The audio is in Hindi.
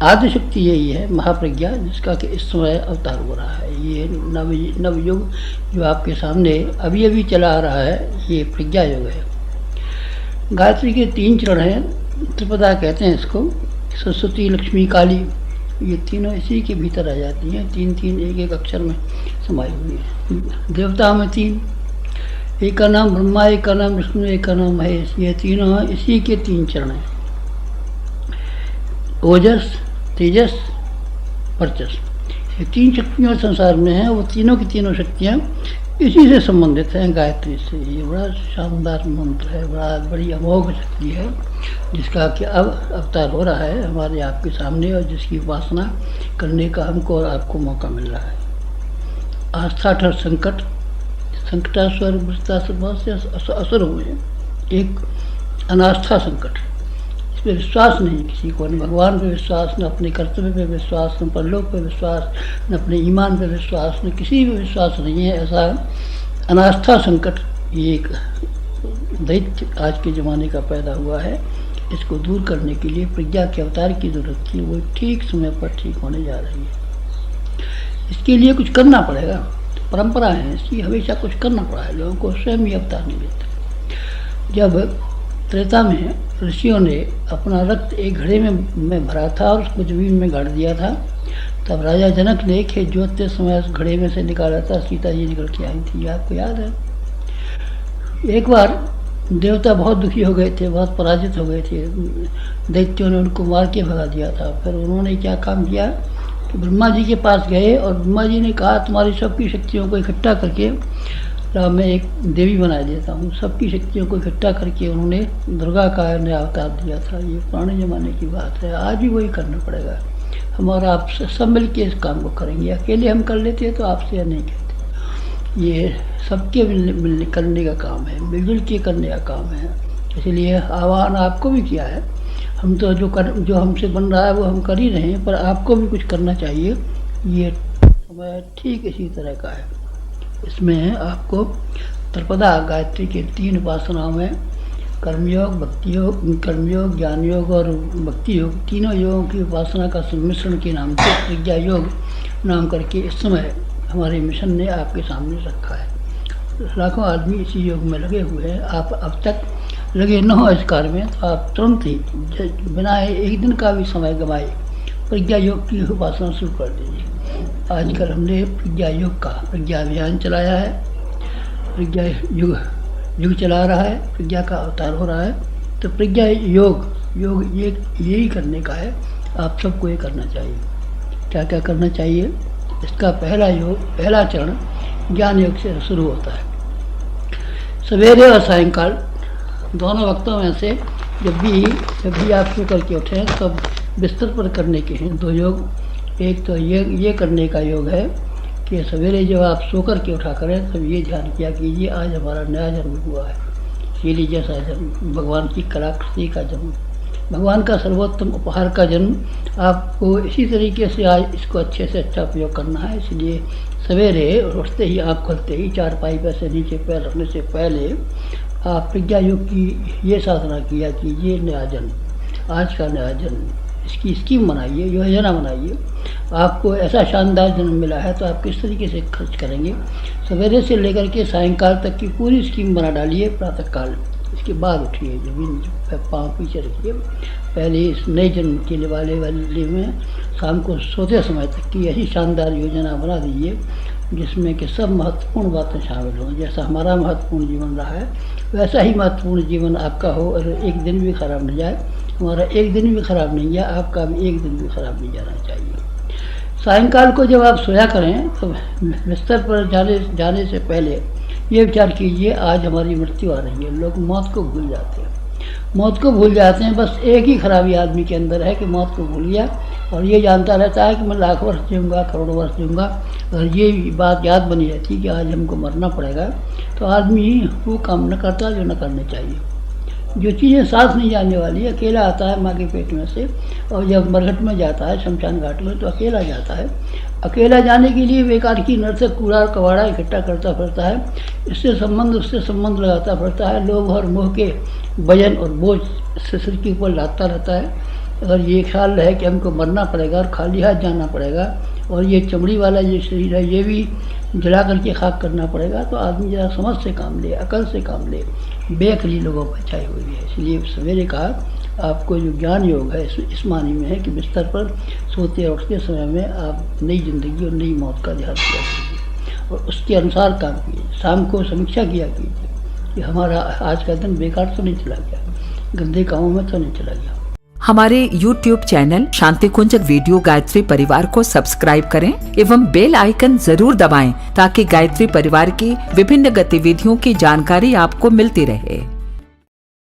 आदिशक्ति यही है महाप्रज्ञा, जिसका कि इस समय अवतार हो रहा है। ये नवयुग जो आपके सामने अभी अभी चला आ रहा है, ये प्रज्ञा युग है। गायत्री के 3 चरण हैं, त्रिपदा कहते हैं इसको। सरस्वती, लक्ष्मी, काली, ये तीनों इसी के भीतर आ जाती हैं। 3-3 एक अक्षर में समाई हुई है। देवता में 3, एक का नाम ब्रह्मा, एक का नाम विष्णु, एक का नाम महेश। ये तीनों इसी के 3 चरण हैं। ओजस, तेजस, वर्चस, ये 3 शक्तियाँ संसार में हैं। वो तीनों की तीनों शक्तियाँ इसी से संबंधित हैं, गायत्री से। ये बड़ा शानदार मंत्र है, बड़ी अमोघ शक्ति है, जिसका कि अब अवतार हो रहा है हमारे आपके सामने, और जिसकी उपासना करने का हमको और आपको मौका मिल रहा है। आस्था ठर संकट, संकटास्वर वृत्तासुर, बहुत से असुर हुए हैं। एक अनास्था संकट, इस पर विश्वास नहीं किसी को, न भगवान पे विश्वास, न अपने कर्तव्य पे विश्वास, न परलोक पे विश्वास, न अपने ईमान पे विश्वास, न किसी पे विश्वास नहीं है। ऐसा अनास्था संकट ये एक दैत्य आज के ज़माने का पैदा हुआ है। इसको दूर करने के लिए प्रज्ञा के अवतार की जरूरत थी, वो ठीक समय पर ठीक होने जा रही है। इसके लिए कुछ करना पड़ेगा, परंपरा है इसकी, हमेशा कुछ करना पड़ा है लोगों को, स्वयं ही अवतार नहीं लेते। जब त्रेता में ऋषियों ने अपना रक्त एक घड़े में भरा था और उसको जमीन में गाड़ दिया था, तब राजा जनक ने खेत जोतते समय उस घड़े में से निकाला था, सीता जी निकल के आई थी, आपको याद है। एक बार देवता बहुत दुखी हो गए थे, बहुत पराजित हो गए थे, दैत्यों ने उनको मार के भगा दिया था। फिर उन्होंने क्या काम किया कि ब्रह्मा जी के पास गए और ब्रह्मा जी ने कहा तुम्हारी सबकी शक्तियों को इकट्ठा करके मैं एक देवी बना देता हूँ। सबकी शक्तियों को इकट्ठा करके उन्होंने दुर्गा का ने अवतार दिया था। ये पुराने ज़माने की बात है, आज भी वही करना पड़ेगा। हमारा आप सब मिल के इस काम को करेंगे, अकेले हम कर लेते हैं तो आपसे यह नहीं कहते। ये सबके मिलने करने का काम है, मिलजुल के करने का काम है। इसलिए आह्वान आपको भी किया है। हम तो जो हमसे बन रहा है वो हम कर ही रहे हैं, पर आपको भी कुछ करना चाहिए। ये समय ठीक इसी तरह का है। इसमें आपको त्रिपदा गायत्री के 3 उपासनाओं में कर्मयोग, भक्ति योग, कर्मयोग, ज्ञान योग और भक्ति योग, तीनों योगों की उपासना का सम्मिश्रण के नाम से प्रज्ञा योग नाम करके इस समय हमारे मिशन ने आपके सामने रखा है। लाखों आदमी इसी योग में लगे हुए हैं। आप अब तक लगे न हो इस कार्य में तो आप तुरंत ही बिना एक दिन का भी समय गंवाए प्रज्ञा योग की उपासना शुरू कर दीजिए। आजकल हमने प्रज्ञा योग का प्रज्ञा अभियान चलाया है, प्रज्ञा युग चला रहा है, प्रज्ञा का अवतार हो रहा है। तो प्रज्ञा योग यही करने का है। आप सबको ये करना चाहिए। क्या क्या करना चाहिए? इसका पहला चरण ज्ञान योग से शुरू होता है। सवेरे और सायंकाल दोनों वक्तों में से जब भी आप सो करके उठें तब बिस्तर पर करने के हैं 2 योग। एक तो ये करने का योग है कि सवेरे जब आप सो कर के उठा करें तब ये ध्यान किया कीजिए आज हमारा नया जन्म हुआ है, शीली जैसा जन्म, भगवान की कलाकृति का जन्म, भगवान का सर्वोत्तम उपहार का जन्म। आपको इसी तरीके से आज इसको अच्छे से अच्छा उपयोग करना है। इसलिए सवेरे उठते ही, आँख खुलते ही, चारपाई पर से नीचे पैर रखने से पहले आप प्रज्ञा योग की ये साधना किया कीजिए, नया जन्म, आज का नया जन्म, इसकी स्कीम बनाइए, योजना बनाइए। आपको ऐसा शानदार जन्म मिला है तो आप किस तरीके से खर्च करेंगे, सवेरे से लेकर के सायंकाल तक की पूरी स्कीम बना डालिए। प्रातःकाल इसके बाद उठिए, जमीन पाँव पीछे रखिए, पहले इस नए जन्म के वाले में शाम को सोते समय तक की ऐसी शानदार योजना बना दीजिए जिसमें कि सब महत्वपूर्ण बातें शामिल हों। जैसा हमारा महत्वपूर्ण जीवन रहा है वैसा ही महत्वपूर्ण जीवन आपका हो और एक दिन भी खराब नहीं जाए। हमारा एक दिन भी खराब नहीं गया, आपका भी एक दिन भी खराब नहीं जाना चाहिए। सायंकाल को जब आप सोया करें तो बिस्तर पर जाने से पहले ये विचार कीजिए आज हमारी मृत्यु आ रही है। लोग मौत को भूल जाते हैं, बस एक ही खराबी आदमी के अंदर है कि मौत को भूल गया और ये जानता रहता है कि मैं लाख वर्ष जीऊँगा, करोड़ों वर्ष जीऊँगा। अगर ये बात याद बनी रहती कि आज हमको मरना पड़ेगा तो आदमी वो काम न करता जो न करने चाहिए। जो चीज़ें सांस नहीं जाने वाली, अकेला आता है माँ के पेट में से और जब मरघट में जाता है शमशान घाट में तो अकेला जाता है। अकेला जाने के लिए बेकार की नरसक कूड़ा और कबाड़ा इकट्ठा करता फिरता है, उससे संबंध लगाता फिरता है, लोभ और मोह के वजन और बोझ से सिर के ऊपर लादता रहता है। अगर ये ख्याल रहे कि हमको मरना पड़ेगा और खाली हाथ जाना पड़ेगा और ये चमड़ी वाला ये शरीर है ये भी जला करके खाक करना पड़ेगा, तो आदमी ज़रा समझ से काम ले, अकल से काम ले। बेअकली लोगों पर छाई हुई है। इसलिए सवेरे कहा आपको जो ज्ञान योग है इस मानी में है कि बिस्तर पर सोते और उठते समय में आप नई ज़िंदगी और नई मौत का ध्यान किया कीजिए और उसके अनुसार काम कीजिए। शाम को समीक्षा किया कीजिए कि हमारा आज का दिन बेकार तो नहीं चला गया, गंदे कामों में तो नहीं चला गया। हमारे YouTube चैनल शांति कुंज वीडियो गायत्री परिवार को सब्सक्राइब करें एवं बेल आइकन जरूर दबाएं ताकि गायत्री परिवार की विभिन्न गतिविधियों की जानकारी आपको मिलती रहे।